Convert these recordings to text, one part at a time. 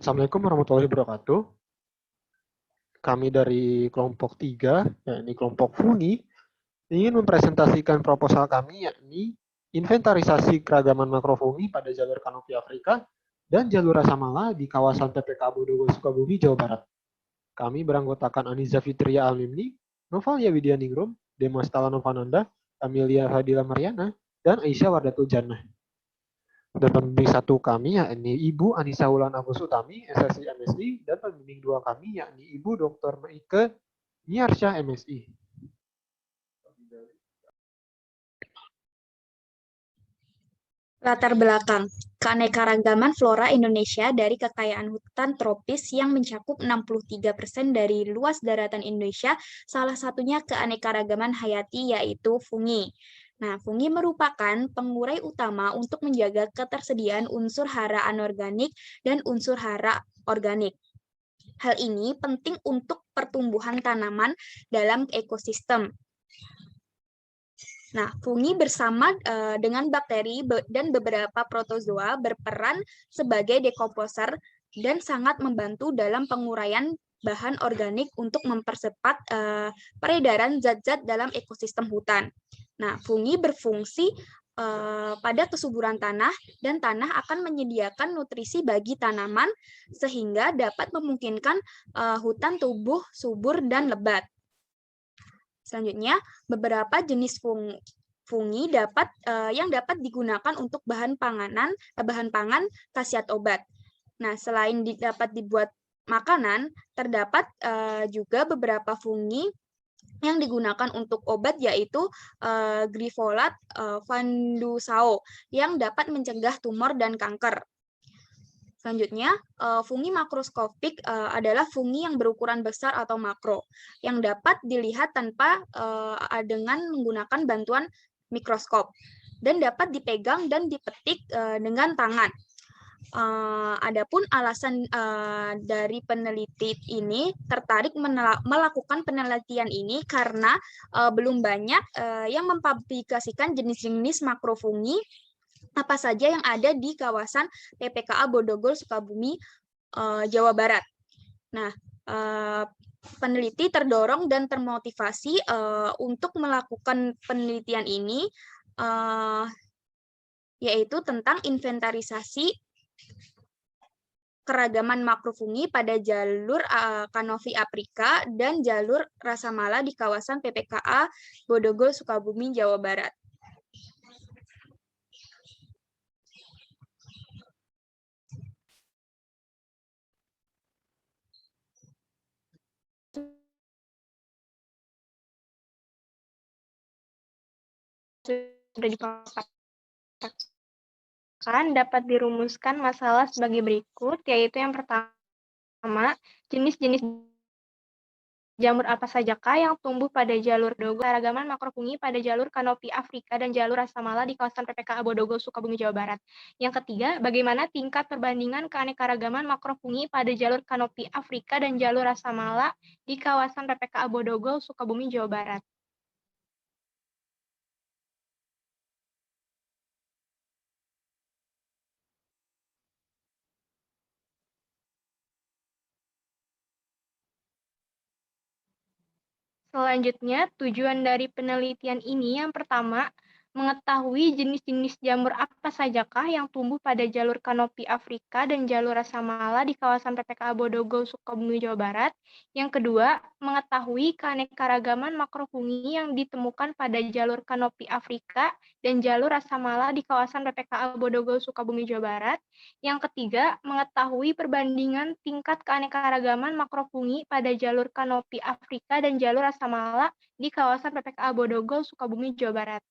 Assalamualaikum warahmatullahi wabarakatuh. Kami dari kelompok 3, yakni kelompok fungi, ingin mempresentasikan proposal kami, yakni inventarisasi keragaman makrofungi pada jalur kanopi Afrika dan jalur Rasamala di kawasan PPK Bodogo Sukabumi, Jawa Barat. Kami beranggotakan Aniza Fitria Alimni, Novalia Widyaningrum, Demas Talanovananda, Amelia Fadila Mariana, dan Aisyah Wardatul Jannah. Dan pembimbing satu kami yakni Ibu Anissa Wulan Agus Utami, SSI MSI, dan pembimbing dua kami yakni Ibu Dr. Meike Niarsyah MSI. Latar belakang, keanekaragaman flora Indonesia dari kekayaan hutan tropis yang mencakup 63% dari luas daratan Indonesia, salah satunya keanekaragaman hayati yaitu fungi. Nah, fungi merupakan pengurai utama untuk menjaga ketersediaan unsur hara anorganik dan unsur hara organik. Hal ini penting untuk pertumbuhan tanaman dalam ekosistem. Nah, fungi bersama dengan bakteri dan beberapa protozoa berperan sebagai dekomposer dan sangat membantu dalam penguraian bahan organik untuk mempercepat peredaran zat-zat dalam ekosistem hutan. Nah, fungi berfungsi pada kesuburan tanah dan tanah akan menyediakan nutrisi bagi tanaman sehingga dapat memungkinkan hutan tumbuh subur dan lebat. Selanjutnya, beberapa jenis fungi yang dapat digunakan untuk bahan pangan khasiat obat. Nah, selain dapat dibuat makanan, terdapat juga beberapa fungi yang digunakan untuk obat yaitu Grifolat Fandusao yang dapat mencegah tumor dan kanker. Selanjutnya, fungi makroskopik adalah fungi yang berukuran besar atau makro, yang dapat dilihat tanpa dengan menggunakan bantuan mikroskop, dan dapat dipegang dan dipetik dengan tangan. Adapun alasan dari peneliti ini tertarik melakukan penelitian ini karena belum banyak yang mempublikasikan jenis-jenis makrofungi apa saja yang ada di kawasan PPKA Bodogol Sukabumi, Jawa Barat. Nah, peneliti terdorong dan termotivasi untuk melakukan penelitian ini, yaitu tentang inventarisasi keragaman makrofungi pada jalur kanopi Afrika dan jalur Rasamala di kawasan PPKA Bodogol Sukabumi, Jawa Barat. Sudah dipaparkan dapat dirumuskan masalah sebagai berikut, yaitu yang pertama, jenis-jenis jamur apa sajakah yang tumbuh pada jalur Bodogo, keragaman makrofungi pada jalur kanopi Afrika dan jalur Rasamala di kawasan PPKA Bodogo, Sukabumi, Jawa Barat. Yang ketiga, bagaimana tingkat perbandingan keanekaragaman makrofungi pada jalur kanopi Afrika dan jalur Rasamala di kawasan PPKA Bodogo, Sukabumi, Jawa Barat. Selanjutnya, tujuan dari penelitian ini yang pertama, mengetahui jenis-jenis jamur apa sajakah yang tumbuh pada jalur kanopi Afrika dan jalur Rasamala di kawasan PPKA Bodogo, Sukabumi, Jawa Barat. Yang kedua, mengetahui keanekaragaman makrofungi yang ditemukan pada jalur kanopi Afrika dan jalur Rasamala di kawasan PPKA Bodogo, Sukabumi, Jawa Barat. Yang ketiga, mengetahui perbandingan tingkat keanekaragaman makrofungi pada jalur kanopi Afrika dan jalur Rasamala di kawasan PPKA Bodogo, Sukabumi, Jawa Barat.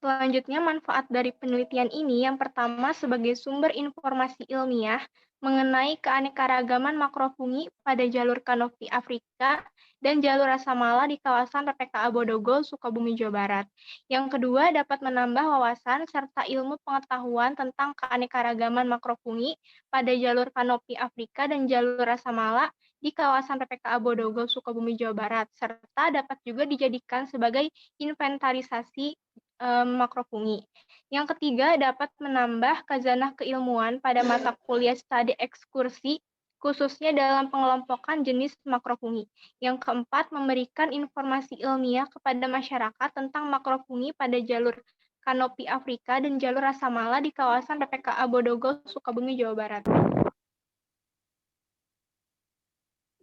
Selanjutnya, manfaat dari penelitian ini yang pertama sebagai sumber informasi ilmiah mengenai keanekaragaman makrofungi pada jalur kanopi Afrika dan jalur Rasamala di kawasan PPKA Bodogo, Sukabumi, Jawa Barat. Yang kedua, dapat menambah wawasan serta ilmu pengetahuan tentang keanekaragaman makrofungi pada jalur kanopi Afrika dan jalur Rasamala di kawasan PPKA Bodogo, Sukabumi, Jawa Barat, serta dapat juga dijadikan sebagai inventarisasi makrofungi. Yang ketiga, dapat menambah khazanah keilmuan pada mata kuliah studi ekskursi, khususnya dalam pengelompokan jenis makrofungi. Yang keempat, memberikan informasi ilmiah kepada masyarakat tentang makrofungi pada jalur kanopi Afrika dan jalur Rasamala di kawasan PPKA Bodogol, Sukabumi, Jawa Barat.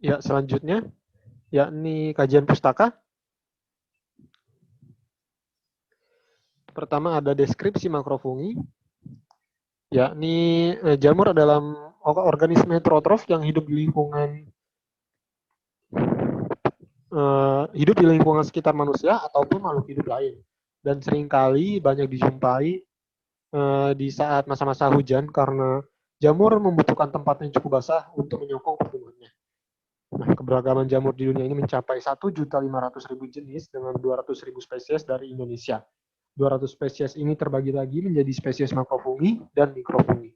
Ya, selanjutnya, yakni kajian pustaka. Pertama ada deskripsi makrofungi, yakni jamur adalah organisme heterotrof yang hidup di lingkungan sekitar manusia ataupun makhluk hidup lain, dan seringkali banyak dijumpai di saat masa-masa hujan karena jamur membutuhkan tempat yang cukup basah untuk menyokong pertumbuhannya. Nah, keberagaman jamur di dunia ini mencapai 1.500.000 jenis dengan 200.000 spesies dari Indonesia. 200 spesies ini terbagi lagi menjadi spesies makrofungi dan mikrofungi.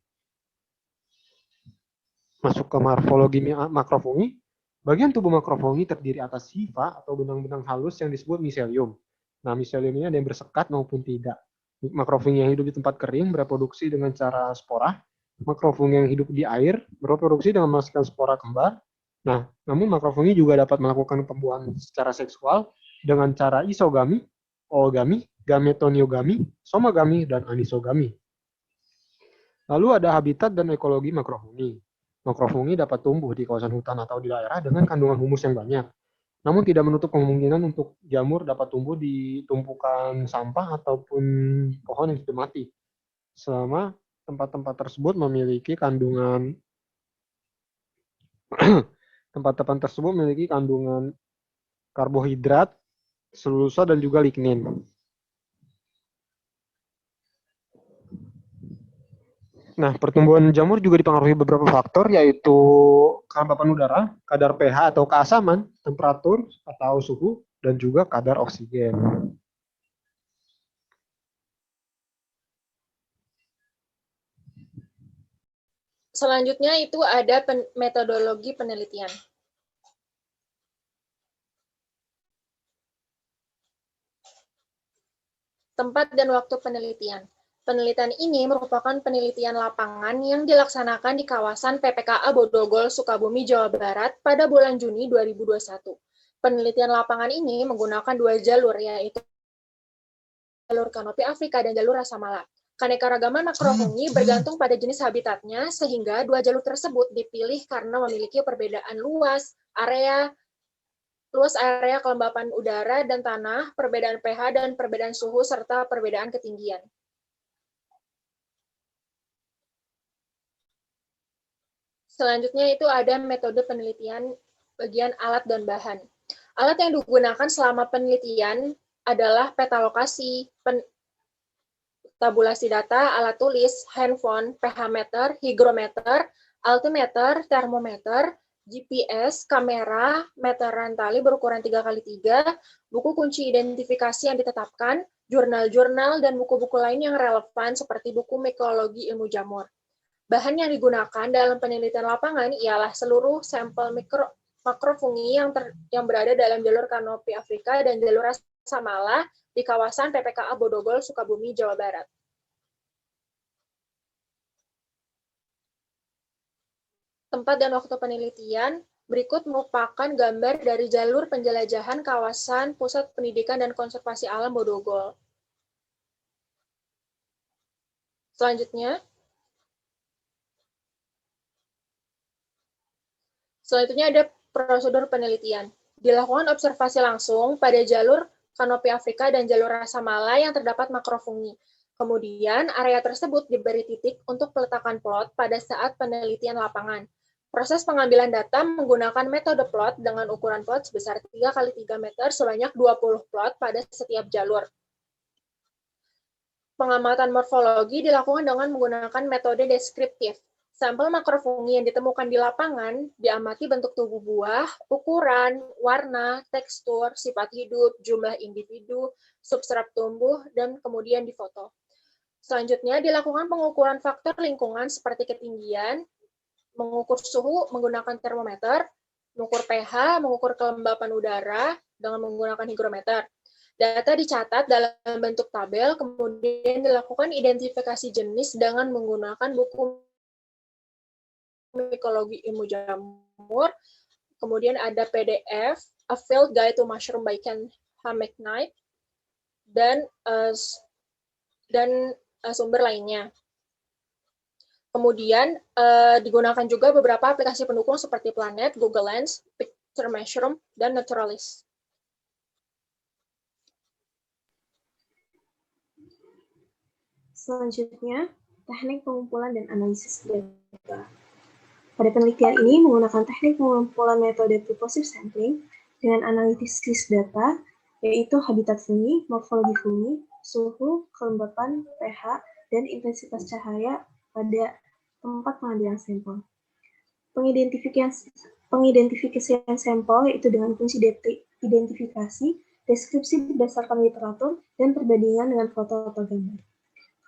Masuk ke morfologi makrofungi, bagian tubuh makrofungi terdiri atas hifa atau benang-benang halus yang disebut miselium. Nah, miselium ini ada yang bersekat maupun tidak. Makrofungi yang hidup di tempat kering bereproduksi dengan cara spora. Makrofungi yang hidup di air bereproduksi dengan menghasilkan spora kembar. Nah, namun makrofungi juga dapat melakukan pembuahan secara seksual dengan cara isogami, oogami, gametoniogami, somogami, dan anisogami. Lalu ada habitat dan ekologi makrofungi. Makrofungi dapat tumbuh di kawasan hutan atau di daerah dengan kandungan humus yang banyak. Namun tidak menutup kemungkinan untuk jamur dapat tumbuh di tumpukan sampah ataupun pohon yang sudah mati. Selama tempat-tempat tersebut memiliki kandungan karbohidrat, selulosa, dan juga lignin. Nah, pertumbuhan jamur juga dipengaruhi beberapa faktor, yaitu kelembapan udara, kadar pH atau keasaman, temperatur atau suhu, dan juga kadar oksigen. Selanjutnya itu ada metodologi penelitian. Tempat dan waktu penelitian. Penelitian ini merupakan penelitian lapangan yang dilaksanakan di kawasan PPKA Bodogol, Sukabumi, Jawa Barat pada bulan Juni 2021. Penelitian lapangan ini menggunakan dua jalur, yaitu jalur kanopi Afrika dan jalur Rasamala. Keanekaragaman makrofungi bergantung pada jenis habitatnya, sehingga dua jalur tersebut dipilih karena memiliki perbedaan luas area kelembapan udara dan tanah, perbedaan pH dan perbedaan suhu, serta perbedaan ketinggian. Selanjutnya itu ada metode penelitian bagian alat dan bahan. Alat yang digunakan selama penelitian adalah peta lokasi, tabulasi data, alat tulis, handphone, pH meter, hygrometer, altimeter, termometer, GPS, kamera, meteran tali berukuran 3x3, buku kunci identifikasi yang ditetapkan, jurnal-jurnal, dan buku-buku lain yang relevan seperti buku mikologi ilmu jamur. Bahan yang digunakan dalam penelitian lapangan ialah seluruh sampel makrofungi yang berada dalam jalur kanopi Afrika dan jalur Rasamala di kawasan PPKA Bodogol, Sukabumi, Jawa Barat. Tempat dan waktu penelitian berikut merupakan gambar dari jalur penjelajahan kawasan Pusat Pendidikan dan Konservasi Alam Bodogol. Selanjutnya ada prosedur penelitian. Dilakukan observasi langsung pada jalur kanopi Afrika dan jalur Rasamala yang terdapat makrofungi. Kemudian, area tersebut diberi titik untuk peletakan plot pada saat penelitian lapangan. Proses pengambilan data menggunakan metode plot dengan ukuran plot sebesar 3x3 meter sebanyak 20 plot pada setiap jalur. Pengamatan morfologi dilakukan dengan menggunakan metode deskriptif. Sampel makrofungi yang ditemukan di lapangan diamati bentuk tubuh buah, ukuran, warna, tekstur, sifat hidup, jumlah individu, substrat tumbuh, dan kemudian difoto. Selanjutnya dilakukan pengukuran faktor lingkungan seperti ketinggian, mengukur suhu menggunakan termometer, mengukur pH, mengukur kelembapan udara dengan menggunakan hygrometer. Data dicatat dalam bentuk tabel, kemudian dilakukan identifikasi jenis dengan menggunakan buku Mikologi Ilmu Jamur, kemudian ada PDF, A Field Guide to Mushroom by Ken McKnight, dan sumber lainnya. Kemudian digunakan juga beberapa aplikasi pendukung seperti Planet, Google Lens, Picture Mushroom, dan Naturalis. Selanjutnya, teknik pengumpulan dan analisis data. Pada penelitian ini menggunakan teknik pengumpulan metode purposive sampling dengan analisis data, yaitu habitat fungi, morfologi fungi, suhu, kelembapan, pH, dan intensitas cahaya pada tempat pengambilan sampel. Pengidentifikasian sampel yaitu dengan kunci identifikasi, deskripsi berdasarkan literatur, dan perbandingan dengan foto atau gambar.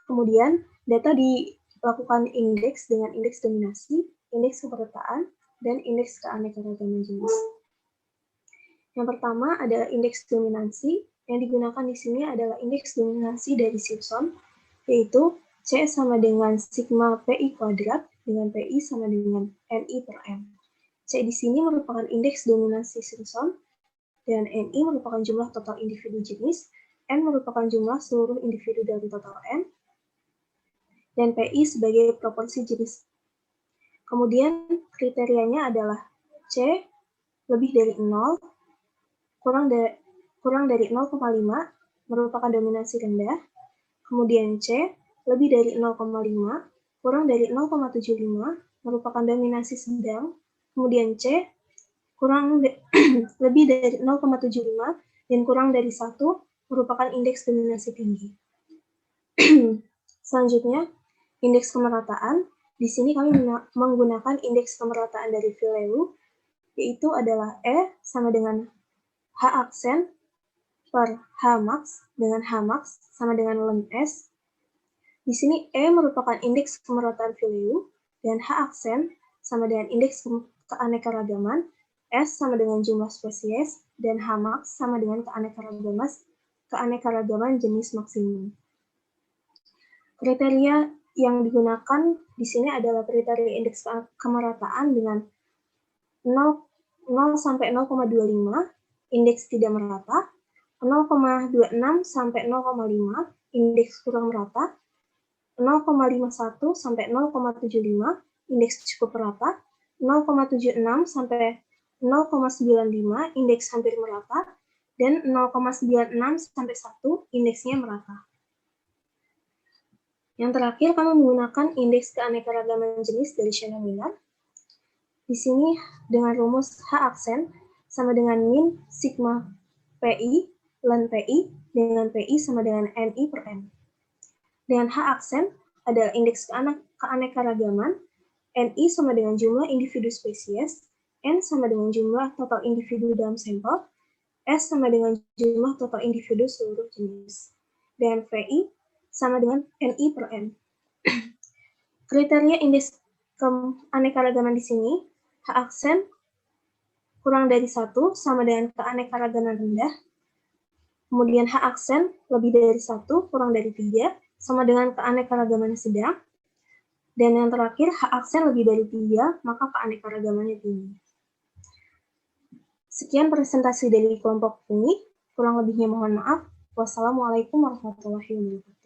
Kemudian, data dilakukan indeks dengan indeks dominasi, indeks keperataan, dan indeks keanekaragaman jenis. Yang pertama adalah indeks dominansi. Yang digunakan di sini adalah indeks dominansi dari Simpson, yaitu C sama dengan sigma PI kuadrat dengan PI sama dengan NI per M. C di sini merupakan indeks dominansi Simpson, dan NI merupakan jumlah total individu jenis, N merupakan jumlah seluruh individu dari total N, dan PI sebagai proporsi jenis. Kemudian kriterianya adalah C lebih dari 0, kurang dari 0,5 merupakan dominansi rendah, kemudian C lebih dari 0,5, kurang dari 0,75 merupakan dominansi sedang, kemudian C lebih dari 0,75 dan kurang dari 1 merupakan indeks dominansi tinggi. Selanjutnya, indeks kemerataan. Di sini kami menggunakan indeks kemerataan dari Vilelu, yaitu adalah E sama dengan H aksen per H max dengan H max sama dengan ln S. Di sini E merupakan indeks kemerataan Vilelu dan H aksen sama dengan indeks keanekaragaman, S sama dengan jumlah spesies, dan H max sama dengan keanekaragaman jenis maksimum. Kriteria yang digunakan di sini adalah kriteria indeks kemerataan dengan 0 sampai 0,25, indeks tidak merata, 0,26 sampai 0,5, indeks kurang merata, 0,51 sampai 0,75, indeks cukup merata, 0,76 sampai 0,95, indeks hampir merata, dan 0,96 sampai 1, indeksnya merata. Yang terakhir, kami menggunakan indeks keanekaragaman jenis dari Shannon Miller. Di sini dengan rumus H aksen sama dengan min sigma PI ln PI dengan PI sama dengan NI per N. Dengan H aksen adalah indeks keanekaragaman, NI sama dengan jumlah individu spesies, N sama dengan jumlah total individu dalam sampel, S sama dengan jumlah total individu seluruh jenis, dan VI sama dengan NI per N. Kriteria indeks keanekaragaman di sini, H aksen kurang dari 1 sama dengan keanekaragaman rendah, kemudian H aksen lebih dari 1 kurang dari 3 sama dengan keanekaragaman sedang, dan yang terakhir H aksen lebih dari 3 maka keanekaragamannya tinggi. Sekian presentasi dari kelompok fungi, kurang lebihnya mohon maaf. Wassalamualaikum warahmatullahi wabarakatuh.